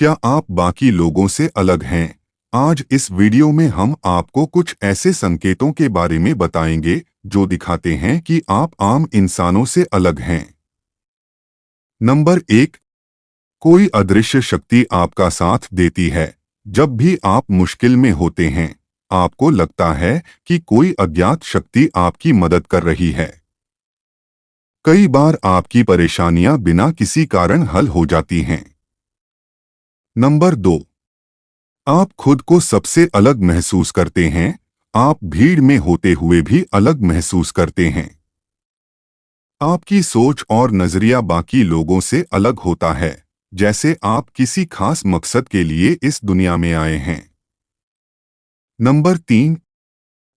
क्या आप बाकी लोगों से अलग हैं? आज इस वीडियो में हम आपको कुछ ऐसे संकेतों के बारे में बताएंगे जो दिखाते हैं कि आप आम इंसानों से अलग हैं। नंबर 1, कोई अदृश्य शक्ति आपका साथ देती है। जब भी आप मुश्किल में होते हैं, आपको लगता है कि कोई अज्ञात शक्ति आपकी मदद कर रही है। कई बार आपकी परेशानियां बिना किसी कारण हल हो जाती हैं। नंबर 2, आप खुद को सबसे अलग महसूस करते हैं। आप भीड़ में होते हुए भी अलग महसूस करते हैं। आपकी सोच और नजरिया बाकी लोगों से अलग होता है, जैसे आप किसी खास मकसद के लिए इस दुनिया में आए हैं। नंबर 3,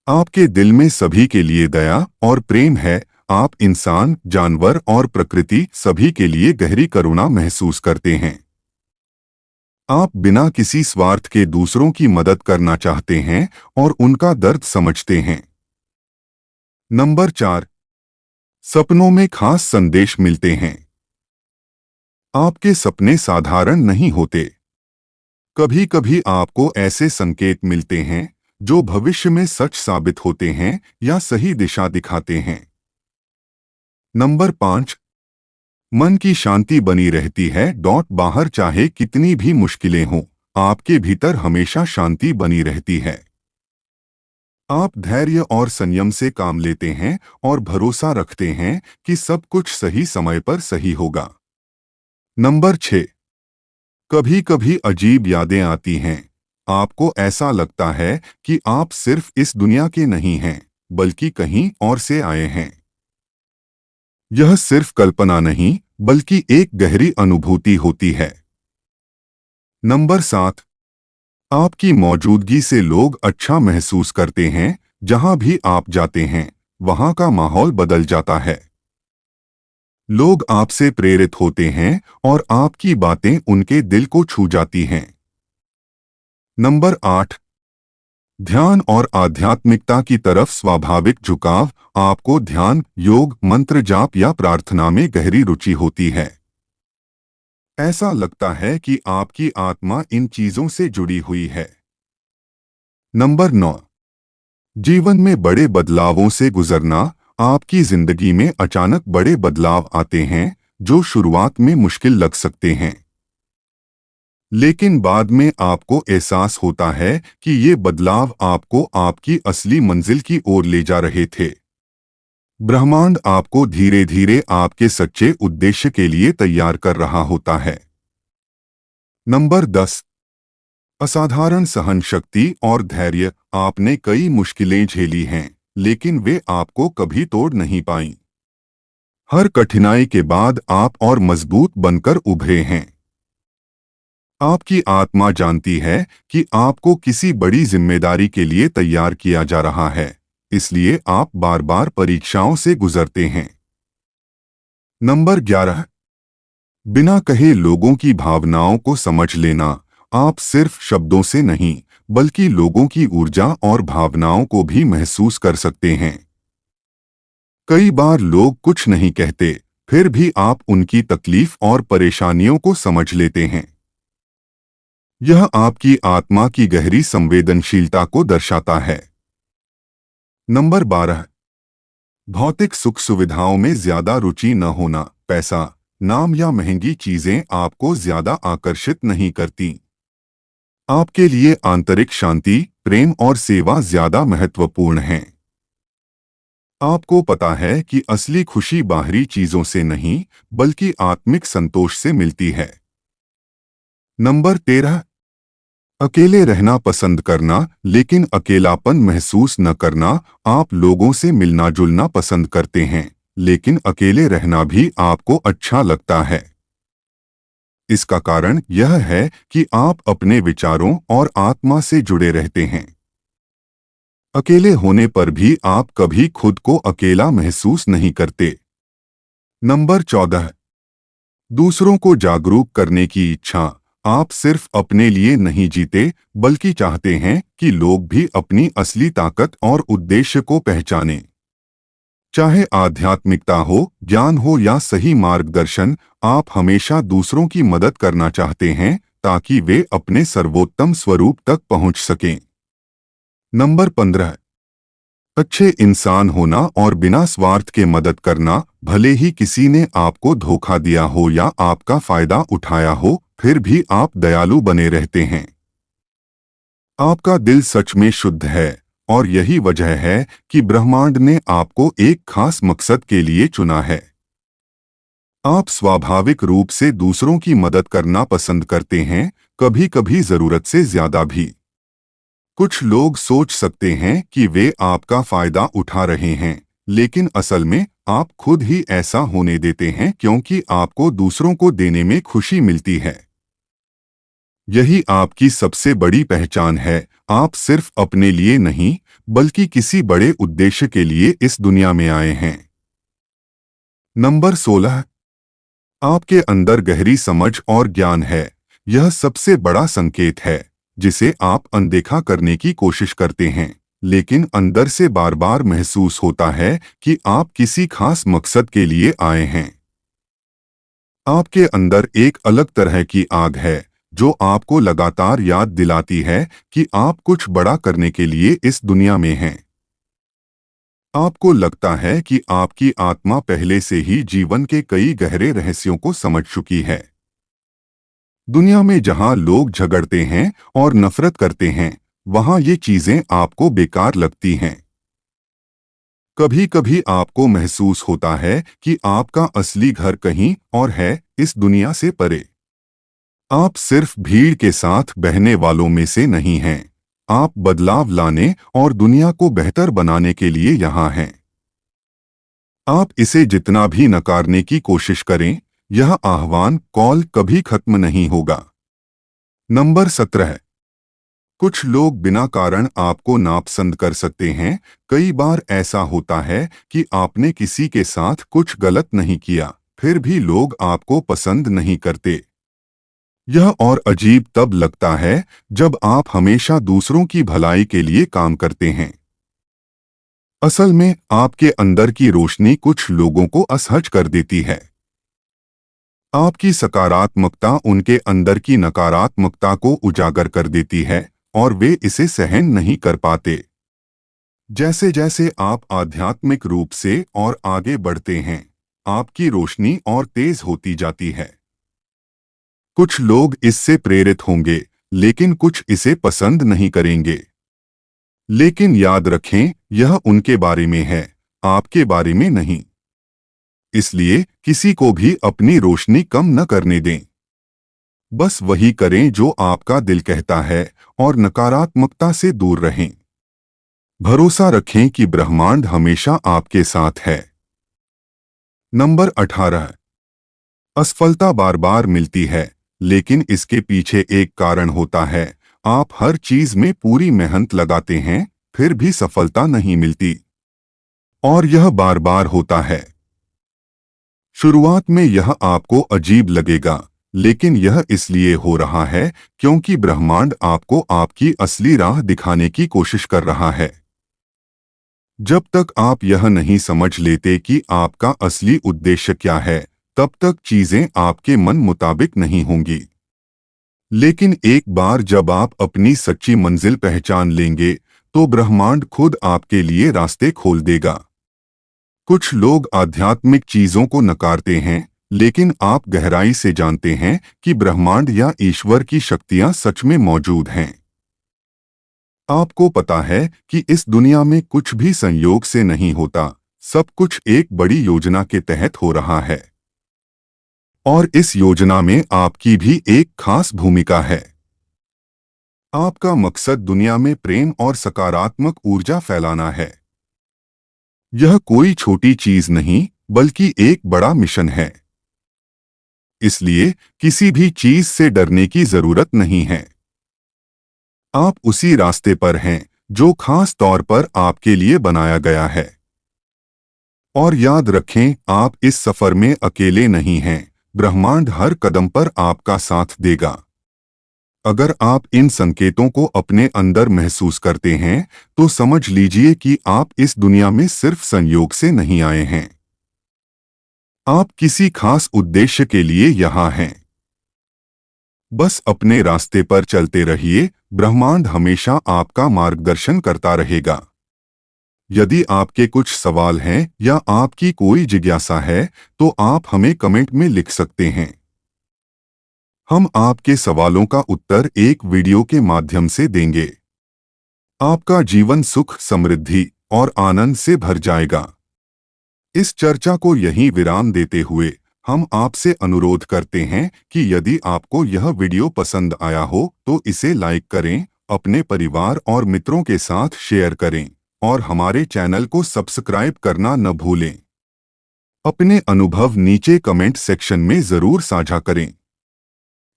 आपके दिल में सभी के लिए दया और प्रेम है। आप इंसान, जानवर और प्रकृति सभी के लिए गहरी करुणा महसूस करते हैं। आप बिना किसी स्वार्थ के दूसरों की मदद करना चाहते हैं और उनका दर्द समझते हैं। नंबर 4, सपनों में खास संदेश मिलते हैं। आपके सपने साधारण नहीं होते। कभी कभी आपको ऐसे संकेत मिलते हैं जो भविष्य में सच साबित होते हैं या सही दिशा दिखाते हैं। नंबर 5, मन की शांति बनी रहती है। बाहर चाहे कितनी भी मुश्किलें हों, आपके भीतर हमेशा शांति बनी रहती है। आप धैर्य और संयम से काम लेते हैं और भरोसा रखते हैं कि सब कुछ सही समय पर सही होगा। नंबर 6, कभी कभी अजीब यादें आती हैं। आपको ऐसा लगता है कि आप सिर्फ इस दुनिया के नहीं हैं, बल्कि कहीं और से आए हैं। यह सिर्फ कल्पना नहीं, बल्कि एक गहरी अनुभूति होती है। नंबर 7, आपकी मौजूदगी से लोग अच्छा महसूस करते हैं। जहां भी आप जाते हैं, वहां का माहौल बदल जाता है। लोग आपसे प्रेरित होते हैं और आपकी बातें उनके दिल को छू जाती हैं। नंबर 8, ध्यान और आध्यात्मिकता की तरफ स्वाभाविक झुकाव। आपको ध्यान, योग, मंत्र जाप या प्रार्थना में गहरी रुचि होती है। ऐसा लगता है कि आपकी आत्मा इन चीजों से जुड़ी हुई है। नंबर 9, जीवन में बड़े बदलावों से गुजरना। आपकी जिंदगी में अचानक बड़े बदलाव आते हैं जो शुरुआत में मुश्किल लग सकते हैं, लेकिन बाद में आपको एहसास होता है कि ये बदलाव आपको आपकी असली मंजिल की ओर ले जा रहे थे। ब्रह्मांड आपको धीरे धीरे आपके सच्चे उद्देश्य के लिए तैयार कर रहा होता है। नंबर 10, असाधारण सहन शक्ति और धैर्य। आपने कई मुश्किलें झेली हैं, लेकिन वे आपको कभी तोड़ नहीं पाईं। हर कठिनाई के बाद आप और मजबूत बनकर उभरे हैं। आपकी आत्मा जानती है कि आपको किसी बड़ी जिम्मेदारी के लिए तैयार किया जा रहा है, इसलिए आप बार बार परीक्षाओं से गुजरते हैं। नंबर 11, बिना कहे लोगों की भावनाओं को समझ लेना। आप सिर्फ शब्दों से नहीं, बल्कि लोगों की ऊर्जा और भावनाओं को भी महसूस कर सकते हैं। कई बार लोग कुछ नहीं कहते, फिर भी आप उनकी तकलीफ और परेशानियों को समझ लेते हैं। यह आपकी आत्मा की गहरी संवेदनशीलता को दर्शाता है। नंबर 12, भौतिक सुख सुविधाओं में ज्यादा रुचि न होना। पैसा, नाम या महंगी चीजें आपको ज्यादा आकर्षित नहीं करती। आपके लिए आंतरिक शांति, प्रेम और सेवा ज्यादा महत्वपूर्ण हैं। आपको पता है कि असली खुशी बाहरी चीजों से नहीं, बल्कि आत्मिक संतोष से मिलती है। नंबर 13, अकेले रहना पसंद करना, लेकिन अकेलापन महसूस न करना। आप लोगों से मिलना जुलना पसंद करते हैं, लेकिन अकेले रहना भी आपको अच्छा लगता है। इसका कारण यह है कि आप अपने विचारों और आत्मा से जुड़े रहते हैं। अकेले होने पर भी आप कभी खुद को अकेला महसूस नहीं करते। नंबर 14, दूसरों को जागरूक करने की इच्छा। आप सिर्फ अपने लिए नहीं जीते, बल्कि चाहते हैं कि लोग भी अपनी असली ताकत और उद्देश्य को पहचानें। चाहे आध्यात्मिकता हो, ज्ञान हो या सही मार्गदर्शन, आप हमेशा दूसरों की मदद करना चाहते हैं ताकि वे अपने सर्वोत्तम स्वरूप तक पहुंच सकें। नंबर 15, अच्छे इंसान होना और बिना स्वार्थ के मदद करना। भले ही किसी ने आपको धोखा दिया हो या आपका फायदा उठाया हो, फिर भी आप दयालु बने रहते हैं। आपका दिल सच में शुद्ध है और यही वजह है कि ब्रह्मांड ने आपको एक खास मकसद के लिए चुना है। आप स्वाभाविक रूप से दूसरों की मदद करना पसंद करते हैं, कभी कभी जरूरत से ज्यादा भी। कुछ लोग सोच सकते हैं कि वे आपका फायदा उठा रहे हैं, लेकिन असल में आप खुद ही ऐसा होने देते हैं क्योंकि आपको दूसरों को देने में खुशी मिलती है। यही आपकी सबसे बड़ी पहचान है। आप सिर्फ अपने लिए नहीं, बल्कि किसी बड़े उद्देश्य के लिए इस दुनिया में आए हैं। नंबर 16, आपके अंदर गहरी समझ और ज्ञान है। यह सबसे बड़ा संकेत है जिसे आप अनदेखा करने की कोशिश करते हैं, लेकिन अंदर से बार बार महसूस होता है कि आप किसी खास मकसद के लिए आए हैं। आपके अंदर एक अलग तरह की आग है जो आपको लगातार याद दिलाती है कि आप कुछ बड़ा करने के लिए इस दुनिया में हैं। आपको लगता है कि आपकी आत्मा पहले से ही जीवन के कई गहरे रहस्यों को समझ चुकी है। दुनिया में जहां लोग झगड़ते हैं और नफरत करते हैं, वहां ये चीजें आपको बेकार लगती हैं। कभी कभी आपको महसूस होता है कि आपका असली घर कहीं और है, इस दुनिया से परे। आप सिर्फ भीड़ के साथ बहने वालों में से नहीं हैं। आप बदलाव लाने और दुनिया को बेहतर बनाने के लिए यहाँ हैं। आप इसे जितना भी नकारने की कोशिश करें, यह आह्वान कॉल कभी खत्म नहीं होगा। नंबर 17, कुछ लोग बिना कारण आपको नापसंद कर सकते हैं। कई बार ऐसा होता है कि आपने किसी के साथ कुछ गलत नहीं किया, फिर भी लोग आपको पसंद नहीं करते। यह और अजीब तब लगता है जब आप हमेशा दूसरों की भलाई के लिए काम करते हैं। असल में आपके अंदर की रोशनी कुछ लोगों को असहज कर देती है। आपकी सकारात्मकता उनके अंदर की नकारात्मकता को उजागर कर देती है और वे इसे सहन नहीं कर पाते। जैसे जैसे आप आध्यात्मिक रूप से और आगे बढ़ते हैं, आपकी रोशनी और तेज होती जाती है। कुछ लोग इससे प्रेरित होंगे, लेकिन कुछ इसे पसंद नहीं करेंगे। लेकिन याद रखें, यह उनके बारे में है, आपके बारे में नहीं। इसलिए किसी को भी अपनी रोशनी कम न करने दें। बस वही करें जो आपका दिल कहता है और नकारात्मकता से दूर रहें। भरोसा रखें कि ब्रह्मांड हमेशा आपके साथ है। नंबर 18, असफलता बार बार मिलती है, लेकिन इसके पीछे एक कारण होता है। आप हर चीज में पूरी मेहनत लगाते हैं, फिर भी सफलता नहीं मिलती। और यह बार बार होता है। शुरुआत में यह आपको अजीब लगेगा, लेकिन यह इसलिए हो रहा है क्योंकि ब्रह्मांड आपको आपकी असली राह दिखाने की कोशिश कर रहा है। जब तक आप यह नहीं समझ लेते कि आपका असली उद्देश्य क्या है, तब तक चीजें आपके मन मुताबिक नहीं होंगी। लेकिन एक बार जब आप अपनी सच्ची मंजिल पहचान लेंगे, तो ब्रह्मांड खुद आपके लिए रास्ते खोल देगा। कुछ लोग आध्यात्मिक चीजों को नकारते हैं, लेकिन आप गहराई से जानते हैं कि ब्रह्मांड या ईश्वर की शक्तियां सच में मौजूद हैं। आपको पता है कि इस दुनिया में कुछ भी संयोग से नहीं होता, सब कुछ एक बड़ी योजना के तहत हो रहा है। और इस योजना में आपकी भी एक खास भूमिका है। आपका मकसद दुनिया में प्रेम और सकारात्मक ऊर्जा फैलाना है। यह कोई छोटी चीज नहीं, बल्कि एक बड़ा मिशन है। इसलिए किसी भी चीज से डरने की जरूरत नहीं है। आप उसी रास्ते पर हैं जो खास तौर पर आपके लिए बनाया गया है। और याद रखें, आप इस सफर में अकेले नहीं हैं। ब्रह्मांड हर कदम पर आपका साथ देगा। अगर आप इन संकेतों को अपने अंदर महसूस करते हैं, तो समझ लीजिए कि आप इस दुनिया में सिर्फ संयोग से नहीं आए हैं। आप किसी खास उद्देश्य के लिए यहाँ हैं। बस अपने रास्ते पर चलते रहिए, ब्रह्मांड हमेशा आपका मार्गदर्शन करता रहेगा। यदि आपके कुछ सवाल हैं या आपकी कोई जिज्ञासा है, तो आप हमें कमेंट में लिख सकते हैं। हम आपके सवालों का उत्तर एक वीडियो के माध्यम से देंगे। आपका जीवन सुख, समृद्धि और आनंद से भर जाएगा। इस चर्चा को यहीं विराम देते हुए हम आपसे अनुरोध करते हैं कि यदि आपको यह वीडियो पसंद आया हो तो इसे लाइक करें, अपने परिवार और मित्रों के साथ शेयर करें और हमारे चैनल को सब्सक्राइब करना न भूलें। अपने अनुभव नीचे कमेंट सेक्शन में जरूर साझा करें।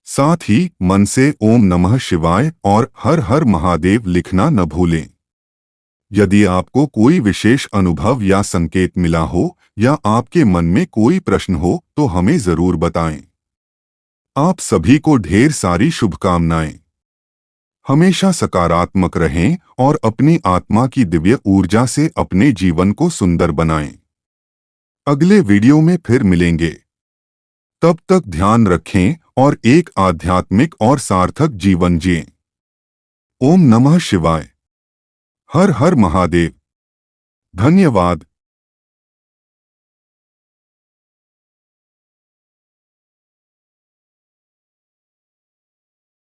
साथ ही मन से ओम नमः शिवाय और हर हर महादेव लिखना न भूलें। यदि आपको कोई विशेष अनुभव या संकेत मिला हो या आपके मन में कोई प्रश्न हो तो हमें जरूर बताएं। आप सभी को ढेर सारी शुभकामनाएं। हमेशा सकारात्मक रहें और अपनी आत्मा की दिव्य ऊर्जा से अपने जीवन को सुंदर बनाएं। अगले वीडियो में फिर मिलेंगे। तब तक ध्यान रखें और एक आध्यात्मिक और सार्थक जीवन जिएं। ओम नमः शिवाय। हर हर महादेव। धन्यवाद।